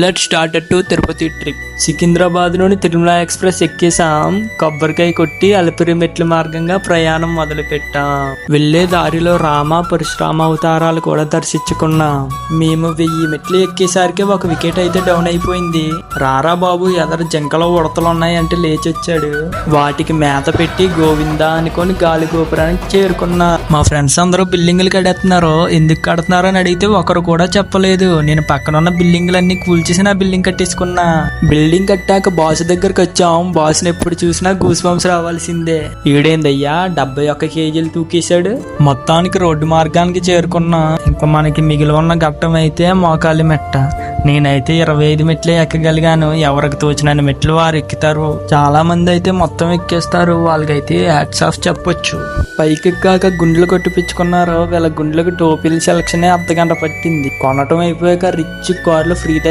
Let's start to Tirupati trip. Secunderabad నుండి Tirumala express ఎక్కేసాం. కొబ్బరికాయ కొట్టి అలిపిరి మెట్ల మార్గంగా ప్రయాణం మొదలు పెట్టాం. వెళ్లే దారిలో రామ పరశురామ అవతారాలు కూడా దర్శించుకున్నాం. మేము 1000 మెట్లు ఎక్కేసరికి ఒక వికెట్ అయితే డౌన్ అయిపోయింది. రారా బాబు, ఎదరు జింకలో ఉడతలు ఉన్నాయంటే లేచి వచ్చాడు. వాటికి మేత పెట్టి గోవిందా అనుకొని గాలి గోపురానికి చేరుకున్నా. మా ఫ్రెండ్స్ అందరూ బిల్డింగులు కడేస్తున్నారు. ఎందుకు కడుతున్నారు అని అడిగితే ఒకరు కూడా చెప్పలేదు. నేను పక్కన ఉన్న బిల్డింగులన్నీ కూల్చేసి నా బిల్డింగ్ కట్టేసుకున్నా. బిల్డింగ్ కట్టాక బాస్ దగ్గరకు వచ్చాం. బాస్ని ఎప్పుడు చూసినా గూస్ బంప్స్ రావాల్సిందే. ఈడేందయ్యా 71 కేజీలు తూకేశాడు. మొత్తానికి రోడ్డు మార్గానికి చేరుకున్నా. ఇంకా మనకి మిగిలి ఉన్న ఘట్టం అయితే మోకాలి మెట్ట. నేనైతే 25 మెట్లే ఎక్కగలిగాను. ఎవరికి తోచినన్ని మెట్లు వారు ఎక్కుతారు. చాలా మంది అయితే మొత్తం ఎక్కేస్తారు. వాళ్ళకైతే హ్యాట్స్ ఆఫ్ చెప్పొచ్చు. పైకి ఎక్కాక గుండ్లు కొట్టిపించుకున్నారు. వీళ్ళ గుండ్లకు టోపీల సెలక్షనే అర్ధగంట పట్టింది. కొనటం అయిపోయాక రిచ్ కార్లు ఫ్రీ